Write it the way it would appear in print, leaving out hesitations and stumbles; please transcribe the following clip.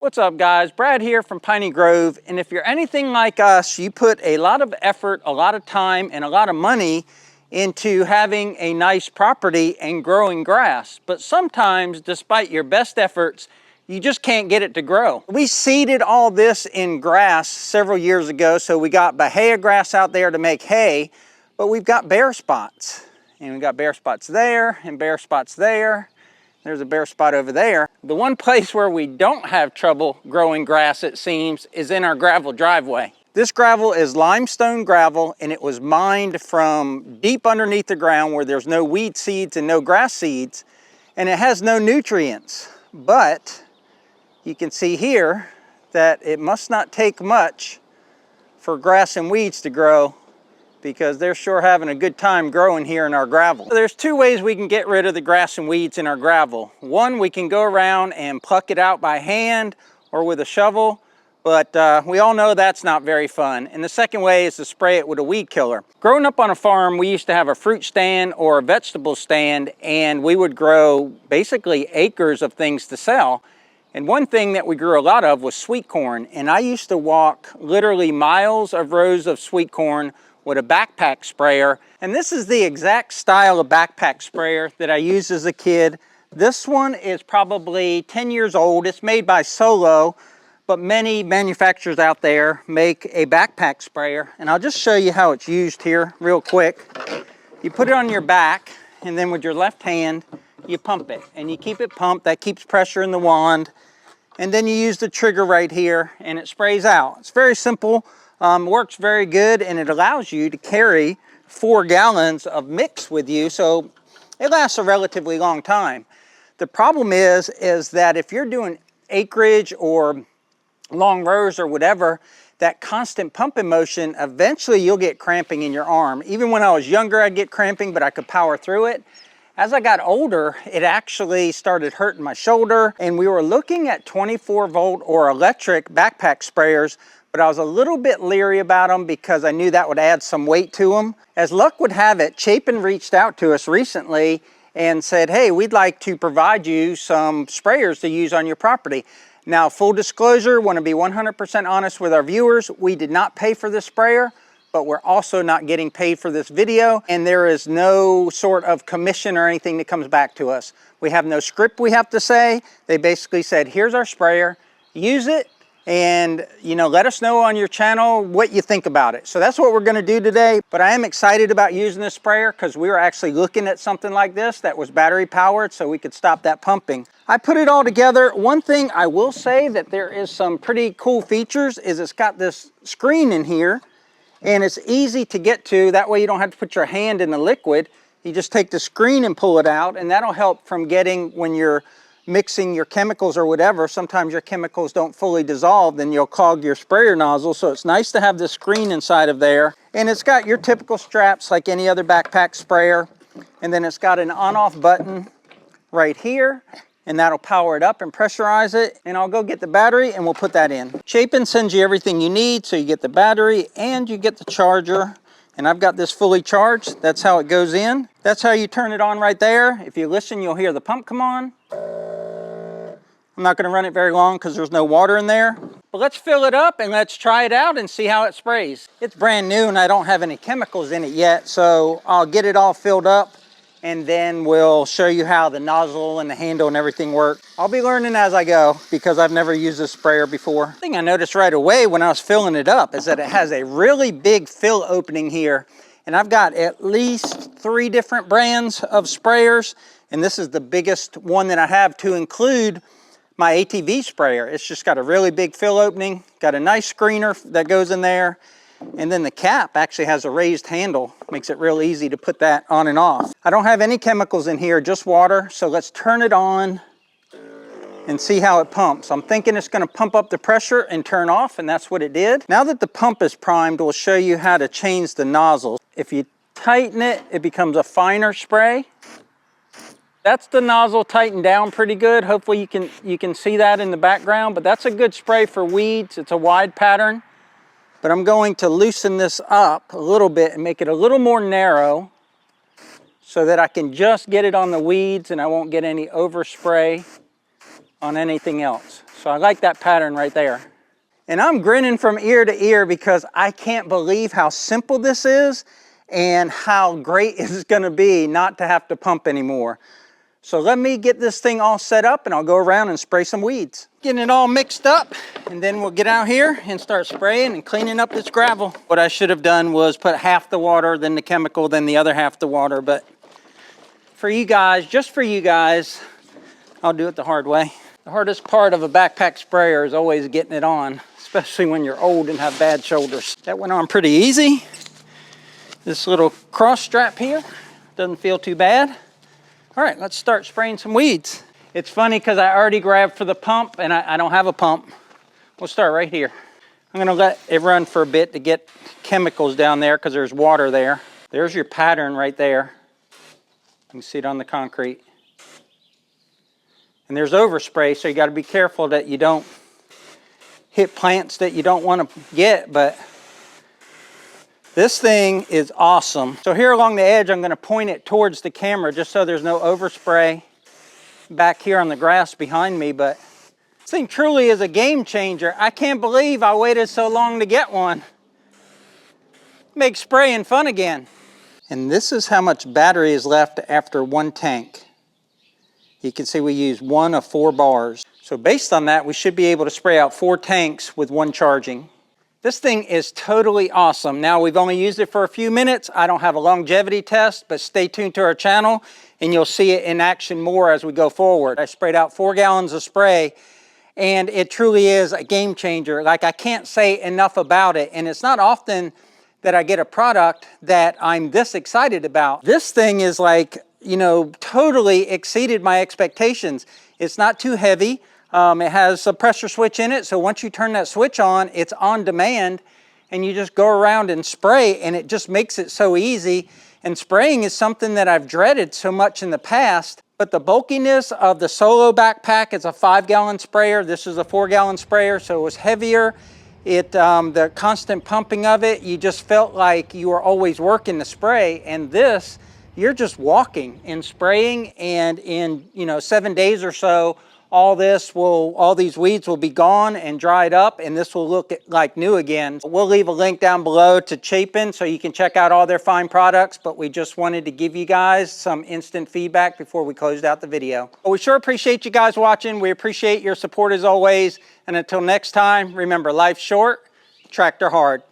What's up guys, Brad here from Piney Grove, and if you're anything like us, you put a lot of effort, a lot of time, and a lot of money into having a nice property and growing grass. But sometimes, despite your best efforts, you just can't get it to grow. We seeded all this in grass several years ago, so we got Bahia grass out there to make hay, but we've got bare spots. And we've got bare spots there, and bare spots there. There's a bare spot over there. The one place where we don't have trouble growing grass, it seems, is in our gravel driveway. This gravel is limestone gravel, and it was mined from deep underneath the ground where there's no weed seeds and no grass seeds, and it has no nutrients. But you can see here that it must not take much for grass and weeds to grow, because they're sure having a good time growing here in our gravel. So there's two ways we can get rid of the grass and weeds in our gravel. One, we can go around and pluck it out by hand or with a shovel, but we all know that's not very fun. And the second way is to spray it with a weed killer. Growing up on a farm, we used to have a fruit stand or a vegetable stand, and we would grow basically acres of things to sell. And one thing that we grew a lot of was sweet corn, and I used to walk literally miles of rows of sweet corn with a backpack sprayer. And this is the exact style of backpack sprayer that I used as a kid. This one is probably 10 years old. It's made by Solo, but many manufacturers out there make a backpack sprayer. And I'll just show you how it's used here real quick. You put it on your back, and then with your left hand, you pump it. And you keep it pumped. That keeps pressure in the wand. And then you use the trigger right here, and it sprays out. It's very simple. Works very good, and it allows you to carry 4 gallons of mix with you, so it lasts a relatively long time. The problem is that if you're doing acreage or long rows or whatever, that constant pumping motion, eventually you'll get cramping in your arm. Even when I was younger, I'd get cramping, but I could power through it. As I got older, it actually started hurting my shoulder, and we were looking at 24-volt or electric backpack sprayers, but I was a little bit leery about them because I knew that would add some weight to them. As luck would have it, Chapin reached out to us recently and said, hey, we'd like to provide you some sprayers to use on your property. Now, full disclosure, want to be 100% honest with our viewers, we did not pay for this sprayer, but we're also not getting paid for this video, and there is no sort of commission or anything that comes back to us. We have no script we have to say. They basically said, here's our sprayer, use it, and let us know on your channel what you think about it. So that's what we're going to do today. But I am excited about using this sprayer because we were actually looking at something like this that was battery powered, so we could stop that pumping. I put it all together. One thing I will say that there is some pretty cool features is it's got this screen in here, and it's easy to get to. That way you don't have to put your hand in the liquid. You just take the screen and pull it out, and that'll help from getting, when you're mixing your chemicals or whatever, sometimes your chemicals don't fully dissolve, then you'll clog your sprayer nozzle. So it's nice to have this screen inside of there. And it's got your typical straps like any other backpack sprayer. And then it's got an on-off button right here, and that'll power it up and pressurize it. And I'll go get the battery and we'll put that in. Chapin sends you everything you need, so you get the battery and you get the charger. And I've got this fully charged. That's how it goes in. That's how you turn it on right there. If you listen, you'll hear the pump come on. I'm not going to run it very long because there's no water in there. But let's fill it up and let's try it out and see how it sprays. It's brand new and I don't have any chemicals in it yet, so I'll get it all filled up and then we'll show you how the nozzle and the handle and everything work. I'll be learning as I go because I've never used this sprayer before. The thing I noticed right away when I was filling it up is that it has a really big fill opening here. And I've got at least 3 different brands of sprayers, and this is the biggest one that I have, to include my ATV sprayer. It's just got a really big fill opening, got a nice screener that goes in there, and then the cap actually has a raised handle. Makes it real easy to put that on and off. I don't have any chemicals in here, just water, so let's turn it on and see how it pumps. I'm thinking it's going to pump up the pressure and turn off, and that's what it did. Now that the pump is primed, we'll show you how to change the nozzle. If you tighten it, it becomes a finer spray. That's the nozzle tightened down pretty good. Hopefully you can see that in the background, but that's a good spray for weeds. It's a wide pattern, but I'm going to loosen this up a little bit and make it a little more narrow so that I can just get it on the weeds and I won't get any overspray on anything else. So I like that pattern right there. And I'm grinning from ear to ear because I can't believe how simple this is and how great it's gonna be not to have to pump anymore. So let me get this thing all set up and I'll go around and spray some weeds. Getting it all mixed up, and then we'll get out here and start spraying and cleaning up this gravel. What I should have done was put half the water, then the chemical, then the other half the water, but for you guys, just for you guys, I'll do it the hard way. The hardest part of a backpack sprayer is always getting it on, especially when you're old and have bad shoulders. That went on pretty easy. This little cross strap here doesn't feel too bad. All right, let's start spraying some weeds. It's funny because I already grabbed for the pump and I don't have a pump. We'll start right here. I'm gonna let it run for a bit to get chemicals down there because there's water there. There's your pattern right there. You can see it on the concrete. And there's overspray, so you gotta be careful that you don't hit plants that you don't wanna get, but this thing is awesome. So here along the edge, I'm gonna point it towards the camera just so there's no overspray back here on the grass behind me, but this thing truly is a game changer. I can't believe I waited so long to get one. Makes spraying fun again. And this is how much battery is left after one tank. You can see we use 1 of 4 bars. So based on that, we should be able to spray out 4 tanks with 1 charging. This thing is totally awesome. Now, we've only used it for a few minutes. I don't have a longevity test, but stay tuned to our channel and you'll see it in action more as we go forward. I sprayed out 4 gallons of spray and it truly is a game changer. Like, I can't say enough about it, and it's not often that I get a product that I'm this excited about. This thing is like, you know, totally exceeded my expectations. It's not too heavy. It has a pressure switch in it, so once you turn that switch on, it's on demand, and you just go around and spray, and it just makes it so easy. And spraying is something that I've dreaded so much in the past, but the bulkiness of the Solo backpack is a 5-gallon sprayer. This is a 4-gallon sprayer, so it was heavier. The constant pumping of it, you just felt like you were always working the spray, and this, you're just walking and spraying, and in 7 days or so, all these weeds will be gone and dried up, and this will look like new again. We'll leave a link down below to Chapin so you can check out all their fine products, but we just wanted to give you guys some instant feedback before we closed out the video. Well, we sure appreciate you guys watching. We appreciate your support as always, and until next time, remember, life's short, tractor hard.